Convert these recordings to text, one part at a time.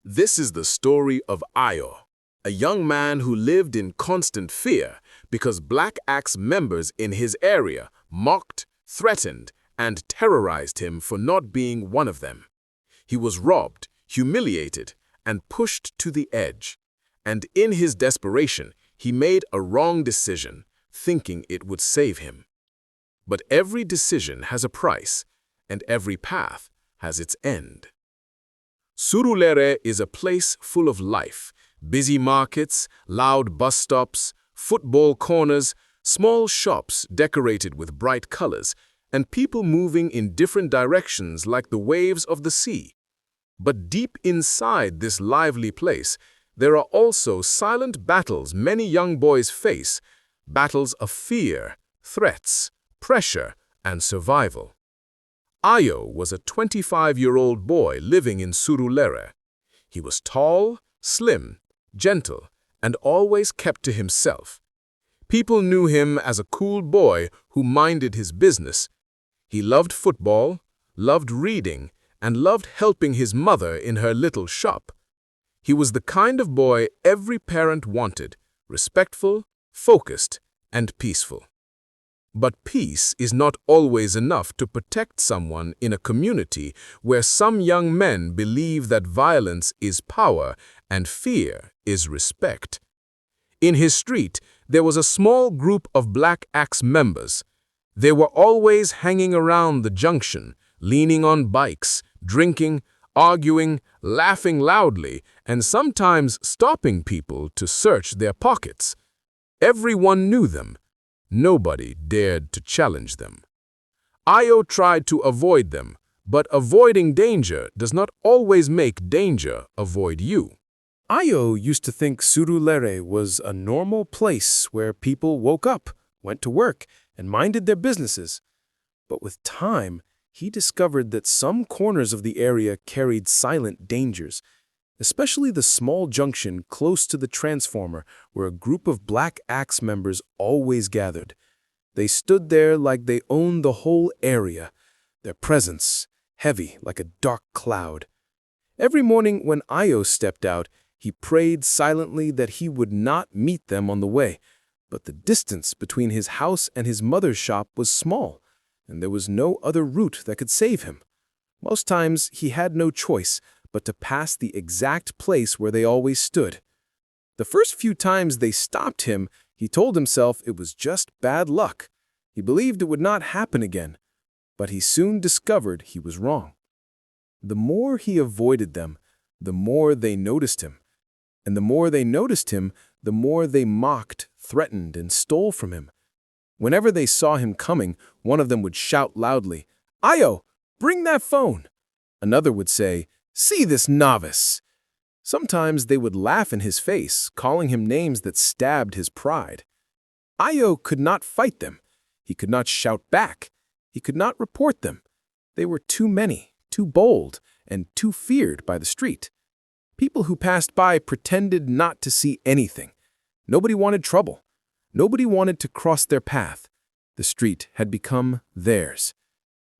This is the story of Eiye, a young man who lived in constant fear because Black Axe members in his area mocked, threatened, and terrorized him for not being one of them. He was robbed, humiliated, and pushed to the edge. And in his desperation, he made a wrong decision, thinking it would save him. But every decision has a price, and every path has its end. Surulere is a place full of life, busy markets, loud bus stops, football corners, small shops decorated with bright colors, and people moving in different directions like the waves of the sea. But deep inside this lively place, there are also silent battles many young boys face, battles of fear, threats, pressure, and survival. Eiye was a 25-year-old boy living in Surulere. He was tall, slim, gentle, and always kept to himself. People knew him as a cool boy who minded his business. He loved football, loved reading, and loved helping his mother in her little shop. He was the kind of boy every parent wanted, respectful, focused, and peaceful. But peace is not always enough to protect someone in a community where some young men believe that violence is power and fear is respect. In his street, there was a small group of Black Axe members. They were always hanging around the junction, leaning on bikes, drinking, arguing, laughing loudly, and sometimes stopping people to search their pockets. Everyone knew them. Nobody dared to challenge them. Eiye tried to avoid them, but avoiding danger does not always make danger avoid you. Eiye used to think Surulere was a normal place where people woke up, went to work, and minded their businesses. But with time, he discovered that some corners of the area carried silent dangers, especially the small junction close to the transformer where a group of Black Axe members always gathered. They stood there like they owned the whole area, their presence heavy like a dark cloud. Every morning when Eiye stepped out, he prayed silently that he would not meet them on the way, but the distance between his house and his mother's shop was small, and there was no other route that could save him. Most times he had no choice but to pass the exact place where they always stood. The first few times they stopped him, he told himself it was just bad luck. He believed it would not happen again, but he soon discovered he was wrong. The more he avoided them, the more they noticed him. And the more they noticed him, the more they mocked, threatened, and stole from him. Whenever they saw him coming, one of them would shout loudly, "Eiye, bring that phone!" Another would say, "See this novice!" Sometimes they would laugh in his face, calling him names that stabbed his pride. Eiye could not fight them. He could not shout back. He could not report them. They were too many, too bold, and too feared by the street. People who passed by pretended not to see anything. Nobody wanted trouble. Nobody wanted to cross their path. The street had become theirs.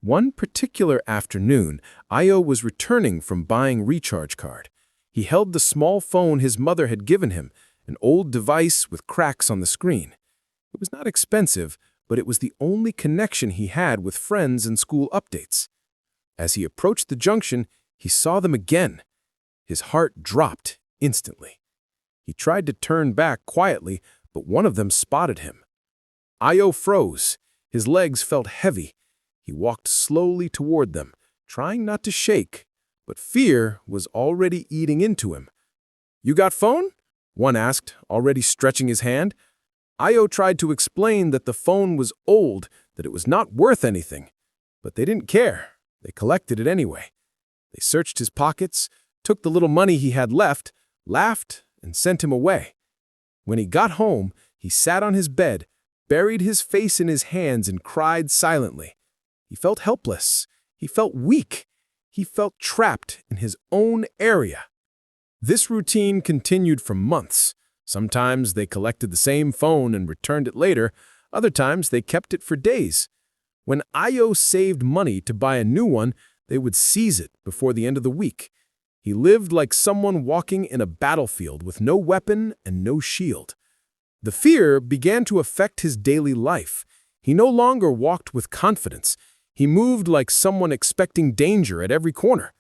One particular afternoon, Eiye was returning from buying recharge card. He held the small phone his mother had given him, an old device with cracks on the screen. It was not expensive, but it was the only connection he had with friends and school updates. As he approached the junction, he saw them again. His heart dropped instantly. He tried to turn back quietly, but one of them spotted him. Eiye froze. His legs felt heavy. He walked slowly toward them, trying not to shake, but fear was already eating into him. "You got phone?" one asked, already stretching his hand. Eiye tried to explain that the phone was old, that it was not worth anything. But they didn't care. They collected it anyway. They searched his pockets, took the little money he had left, laughed, and sent him away. When he got home, he sat on his bed, buried his face in his hands, and cried silently. He felt helpless. He felt weak. He felt trapped in his own area. This routine continued for months. Sometimes they collected the same phone and returned it later. Other times they kept it for days. When Eiye saved money to buy a new one, they would seize it before the end of the week. He lived like someone walking in a battlefield with no weapon and no shield. The fear began to affect his daily life. He no longer walked with confidence. He moved like someone expecting danger at every corner.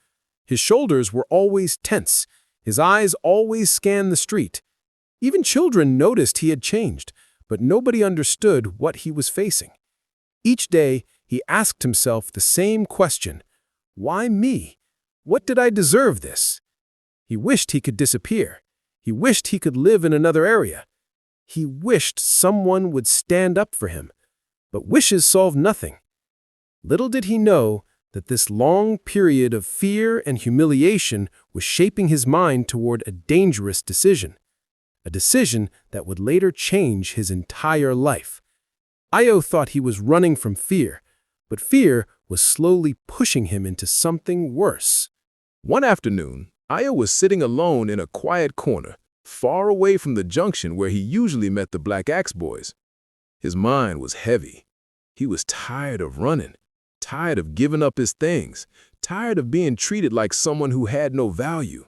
His shoulders were always tense. His eyes always scanned the street. Even children noticed he had changed, but nobody understood what he was facing. Each day, he asked himself the same question: why me? What did I deserve this? He wished he could disappear. He wished he could live in another area. He wished someone would stand up for him. But wishes solved nothing. Little did he know that this long period of fear and humiliation was shaping his mind toward a dangerous decision, a decision that would later change his entire life. Eiye thought he was running from fear, but fear was slowly pushing him into something worse. One afternoon, Eiye was sitting alone in a quiet corner, far away from the junction where he usually met the Black Axe boys. His mind was heavy. He was tired of running, tired of giving up his things, tired of being treated like someone who had no value.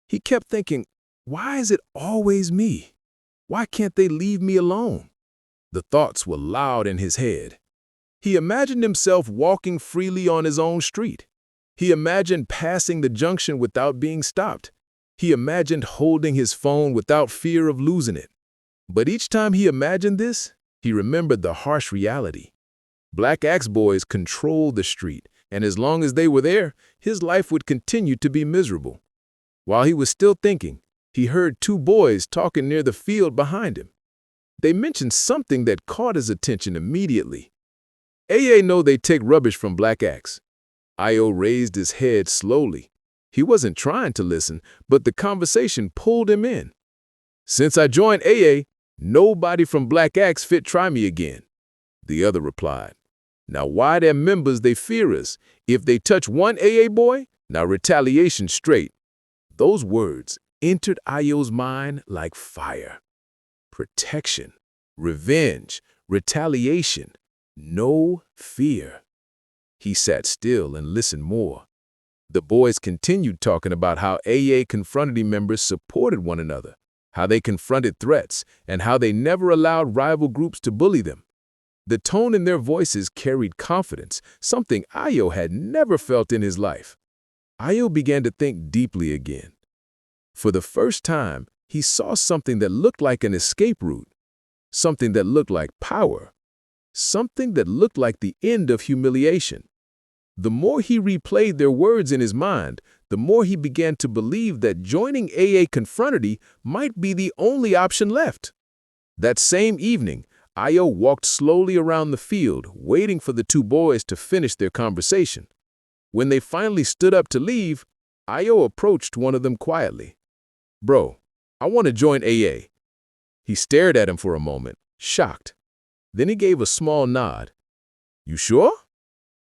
He kept thinking, why is it always me? Why can't they leave me alone? The thoughts were loud in his head. He imagined himself walking freely on his own street. He imagined passing the junction without being stopped. He imagined holding his phone without fear of losing it. But each time he imagined this, he remembered the harsh reality. Black Axe boys controlled the street, and as long as they were there, his life would continue to be miserable. While he was still thinking, he heard two boys talking near the field behind him. They mentioned something that caught his attention immediately. Eiye know they take rubbish from Black Axe. Eiye raised his head slowly. He wasn't trying to listen, but the conversation pulled him in. Since I joined Eiye, nobody from Black Axe fit try me again, the other replied. Now why their members they fear us? If they touch one Eiye boy, now retaliation straight. Those words entered Eiye's mind like fire. Protection, revenge, retaliation, no fear. He sat still and listened more. The boys continued talking about how Eiye Confraternity members supported one another, how they confronted threats, and how they never allowed rival groups to bully them. The tone in their voices carried confidence, something Eiye had never felt in his life. Eiye began to think deeply again. For the first time, he saw something that looked like an escape route, something that looked like power, something that looked like the end of humiliation. The more he replayed their words in his mind, the more he began to believe that joining Eiye Confraternity might be the only option left. That same evening, Eiye walked slowly around the field, waiting for the two boys to finish their conversation. When they finally stood up to leave, Eiye approached one of them quietly. Bro, I want to join Eiye. He stared at him for a moment, shocked. Then he gave a small nod. You sure?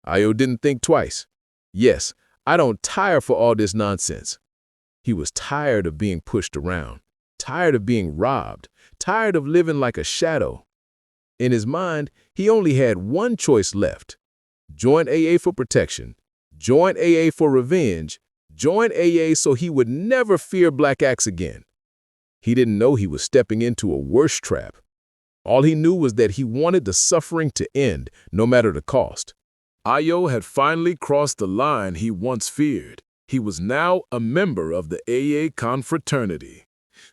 Eiye didn't think twice. Yes, I don't tire for all this nonsense. He was tired of being pushed around, tired of being robbed, tired of living like a shadow. In his mind, he only had one choice left. Join Eiye for protection, join Eiye for revenge, join Eiye so he would never fear Black Axe again. He didn't know he was stepping into a worse trap. All he knew was that he wanted the suffering to end, no matter the cost. Eiye had finally crossed the line he once feared. He was now a member of the Eiye Confraternity.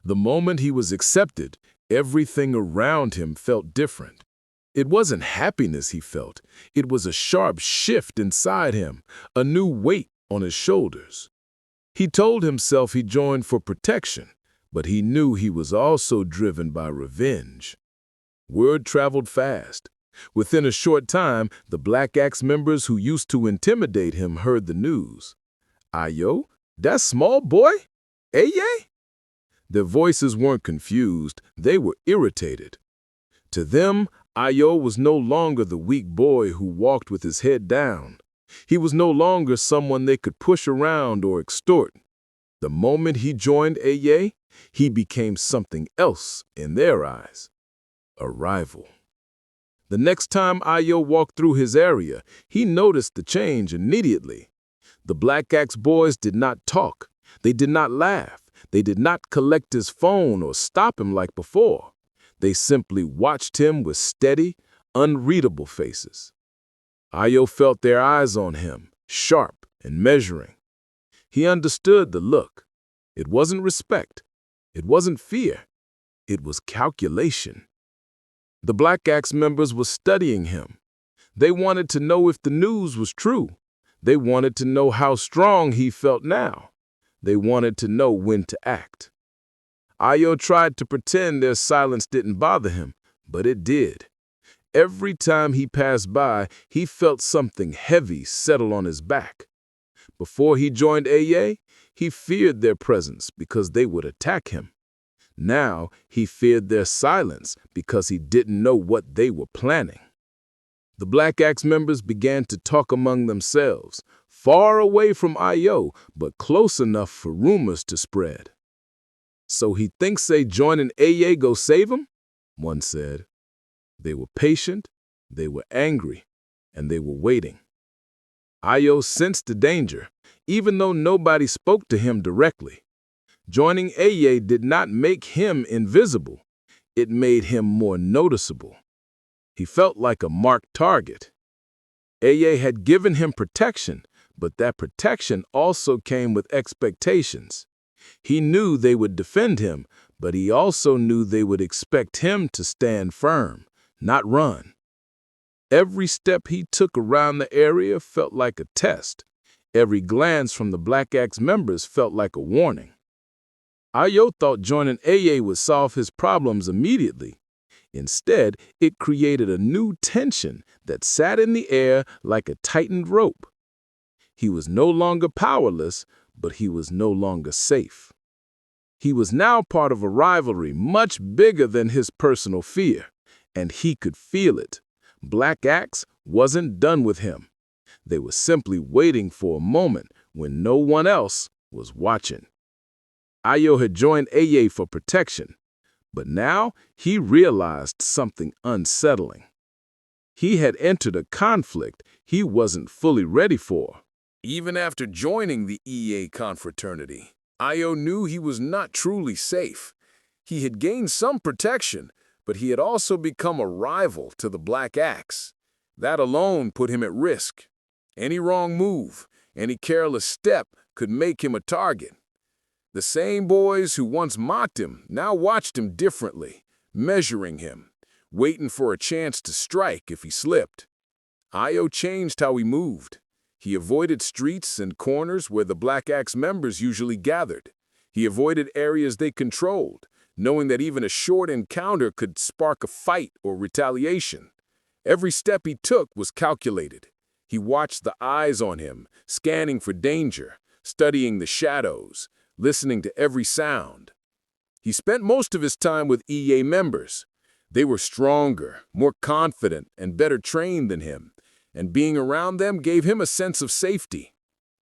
The moment he was accepted, everything around him felt different. It wasn't happiness he felt. It was a sharp shift inside him, a new weight on his shoulders. He told himself he joined for protection, but he knew he was also driven by revenge. Word traveled fast. Within a short time, the Black Axe members who used to intimidate him heard the news. Eiye, that small boy? Eiye? Their voices weren't confused, they were irritated. To them, Eiye was no longer the weak boy who walked with his head down. He was no longer someone they could push around or extort. The moment he joined Eiye, he became something else in their eyes. A rival. The next time Eiye walked through his area, he noticed the change immediately. The Black Axe boys did not talk. They did not laugh. They did not collect his phone or stop him like before. They simply watched him with steady, unreadable faces. Eiye felt their eyes on him, sharp and measuring. He understood the look. It wasn't respect. It wasn't fear. It was calculation. The Black Axe members were studying him. They wanted to know if the news was true. They wanted to know how strong he felt now. They wanted to know when to act. Eiye tried to pretend their silence didn't bother him, but it did. Every time he passed by, he felt something heavy settle on his back. Before he joined Eiye, he feared their presence because they would attack him. Now he feared their silence because he didn't know what they were planning. The Black Axe members began to talk among themselves, far away from Eiye, but close enough for rumors to spread. "So he thinks they joining Eiye go save him?" one said. They were patient, they were angry, and they were waiting. Eiye sensed the danger, even though nobody spoke to him directly. Joining Eiye did not make him invisible. It made him more noticeable. He felt like a marked target. Eiye had given him protection, but that protection also came with expectations. He knew they would defend him, but he also knew they would expect him to stand firm, not run. Every step he took around the area felt like a test. Every glance from the Black Axe members felt like a warning. Eiye thought joining Eiye would solve his problems immediately. Instead, it created a new tension that sat in the air like a tightened rope. He was no longer powerless, but he was no longer safe. He was now part of a rivalry much bigger than his personal fear, and he could feel it. Black Axe wasn't done with him. They were simply waiting for a moment when no one else was watching. Eiye had joined Eiye for protection, but now he realized something unsettling. He had entered a conflict he wasn't fully ready for. Even after joining the Eiye Confraternity, Eiye knew he was not truly safe. He had gained some protection, but he had also become a rival to the Black Axe. That alone put him at risk. Any wrong move, any careless step could make him a target. The same boys who once mocked him now watched him differently, measuring him, waiting for a chance to strike if he slipped. Eiye changed how he moved. He avoided streets and corners where the Black Axe members usually gathered. He avoided areas they controlled, knowing that even a short encounter could spark a fight or retaliation. Every step he took was calculated. He watched the eyes on him, scanning for danger, studying the shadows, listening to every sound. He spent most of his time with Eiye members. They were stronger, more confident, and better trained than him, and being around them gave him a sense of safety.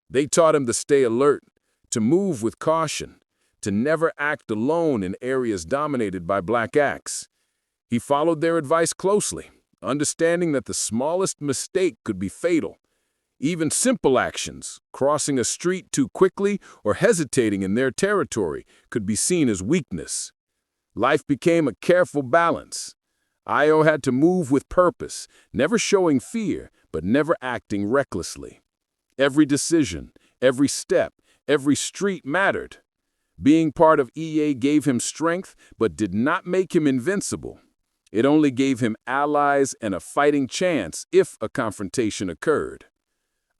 They taught him to stay alert, to move with caution, to never act alone in areas dominated by Black Axe. He followed their advice closely, understanding that the smallest mistake could be fatal. Even simple actions, crossing a street too quickly or hesitating in their territory, could be seen as weakness. Life became a careful balance. Eiye had to move with purpose, never showing fear, but never acting recklessly. Every decision, every step, every street mattered. Being part of Eiye gave him strength, but did not make him invincible. It only gave him allies and a fighting chance if a confrontation occurred.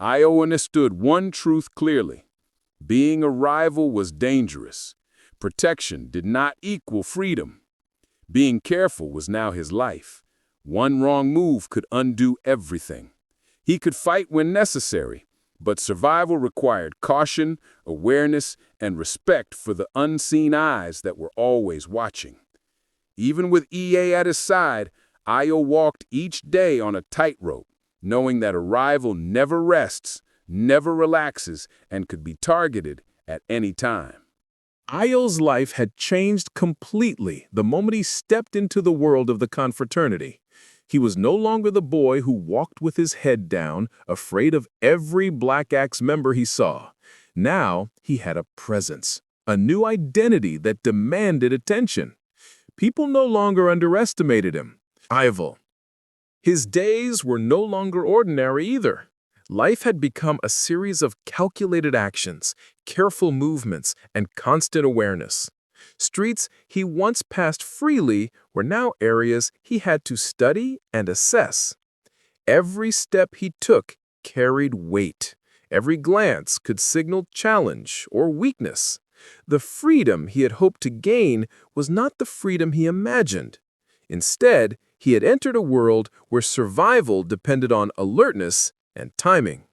Eiye understood one truth clearly. Being a rival was dangerous. Protection did not equal freedom. Being careful was now his life. One wrong move could undo everything. He could fight when necessary, but survival required caution, awareness, and respect for the unseen eyes that were always watching. Even with Eiye at his side, Eiye walked each day on a tightrope, knowing that a rival never rests, never relaxes, and could be targeted at any time. Eiye's life had changed completely the moment he stepped into the world of the Confraternity. He was no longer the boy who walked with his head down, afraid of every Black Axe member he saw. Now he had a presence, a new identity that demanded attention. People no longer underestimated him. Eiye. His days were no longer ordinary either. Life had become a series of calculated actions, careful movements, and constant awareness. Streets he once passed freely were now areas he had to study and assess. Every step he took carried weight. Every glance could signal challenge or weakness. The freedom he had hoped to gain was not the freedom he imagined. Instead, he had entered a world where survival depended on alertness and timing.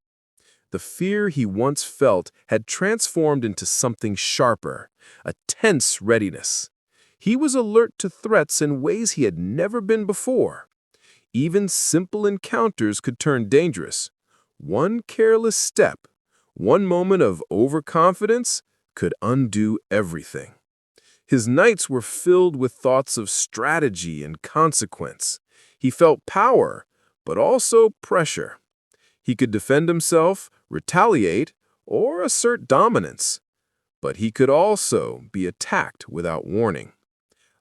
The fear he once felt had transformed into something sharper, a tense readiness. He was alert to threats in ways he had never been before. Even simple encounters could turn dangerous. One careless step, one moment of overconfidence could undo everything. His nights were filled with thoughts of strategy and consequence. He felt power, but also pressure. He could defend himself, retaliate, or assert dominance. But he could also be attacked without warning.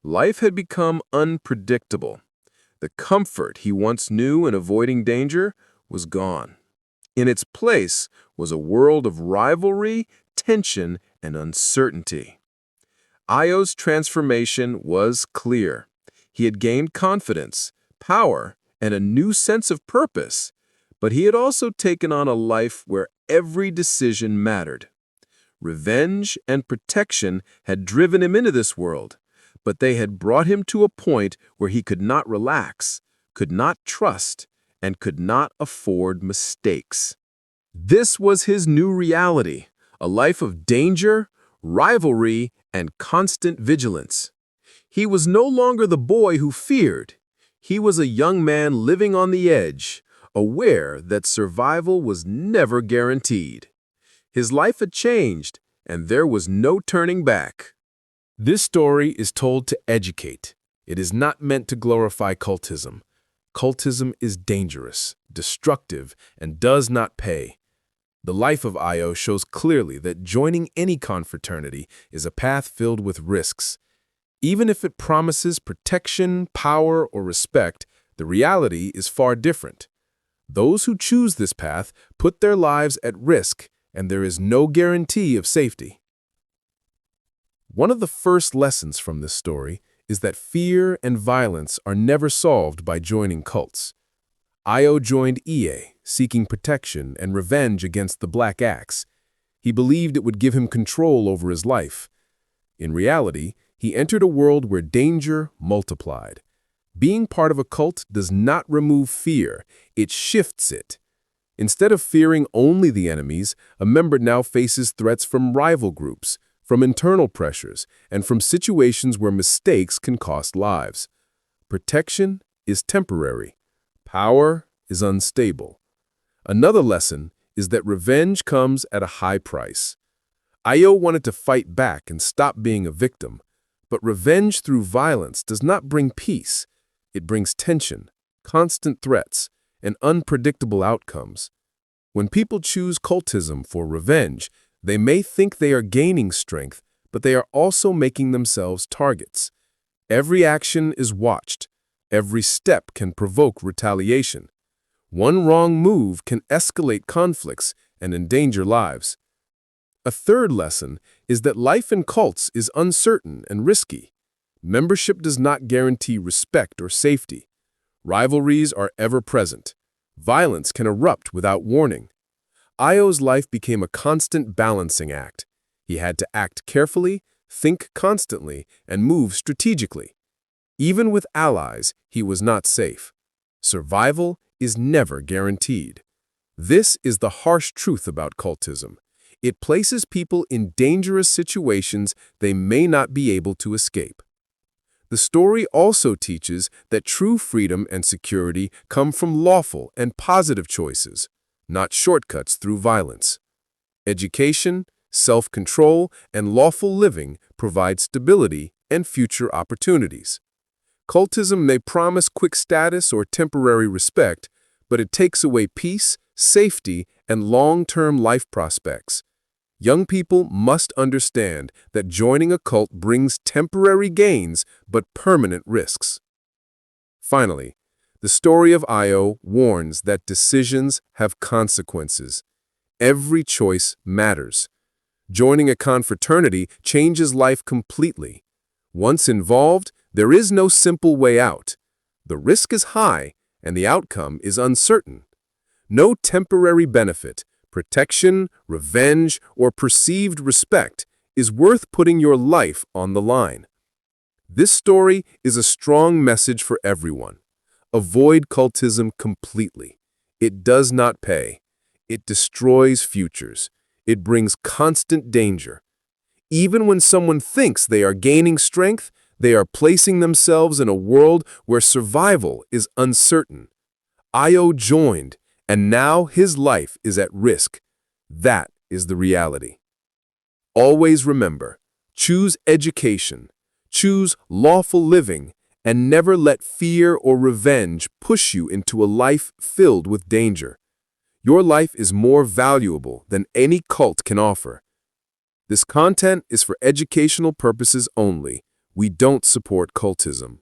Life had become unpredictable. The comfort he once knew in avoiding danger was gone. In its place was a world of rivalry, tension, and uncertainty. Eiye's transformation was clear. He had gained confidence, power, and a new sense of purpose, but he had also taken on a life where every decision mattered. Revenge and protection had driven him into this world, but they had brought him to a point where he could not relax, could not trust, and could not afford mistakes. This was his new reality, a life of danger, rivalry, and constant vigilance. He was no longer the boy who feared. He was a young man living on the edge, aware that survival was never guaranteed. His life had changed, and there was no turning back. This story is told to educate. It is not meant to glorify cultism. Cultism is dangerous, destructive, and does not pay. The life of Eiye shows clearly that joining any confraternity is a path filled with risks. Even if it promises protection, power, or respect, the reality is far different. Those who choose this path put their lives at risk, and there is no guarantee of safety. One of the first lessons from this story is that fear and violence are never solved by joining cults. Eiye joined Eiye, seeking protection and revenge against the Black Axe. He believed it would give him control over his life. In reality, he entered a world where danger multiplied. Being part of a cult does not remove fear, it shifts it. Instead of fearing only the enemies, a member now faces threats from rival groups, from internal pressures, and from situations where mistakes can cost lives. Protection is temporary. Power is unstable. Another lesson is that revenge comes at a high price. Eiye wanted to fight back and stop being a victim, but revenge through violence does not bring peace. It brings tension, constant threats, and unpredictable outcomes. When people choose cultism for revenge, they may think they are gaining strength, but they are also making themselves targets. Every action is watched. Every step can provoke retaliation. One wrong move can escalate conflicts and endanger lives. A third lesson is that life in cults is uncertain and risky. Membership does not guarantee respect or safety. Rivalries are ever present. Violence can erupt without warning. Eiye's life became a constant balancing act. He had to act carefully, think constantly, and move strategically. Even with allies, he was not safe. Survival is never guaranteed. This is the harsh truth about cultism. It places people in dangerous situations they may not be able to escape. The story also teaches that true freedom and security come from lawful and positive choices, not shortcuts through violence. Education, self-control, and lawful living provide stability and future opportunities. Cultism may promise quick status or temporary respect, but it takes away peace, safety, and long-term life prospects. Young people must understand that joining a cult brings temporary gains but permanent risks. Finally, the story of Eiye warns that decisions have consequences. Every choice matters. Joining a confraternity changes life completely. Once involved, there is no simple way out. The risk is high, and the outcome is uncertain. No temporary benefit, protection, revenge, or perceived respect is worth putting your life on the line. This story is a strong message for everyone. Avoid cultism completely. It does not pay. It destroys futures. It brings constant danger. Even when someone thinks they are gaining strength, they are placing themselves in a world where survival is uncertain. Eiye joined, and now his life is at risk. That is the reality. Always remember, choose education, choose lawful living, and never let fear or revenge push you into a life filled with danger. Your life is more valuable than any cult can offer. This content is for educational purposes only. We don't support cultism.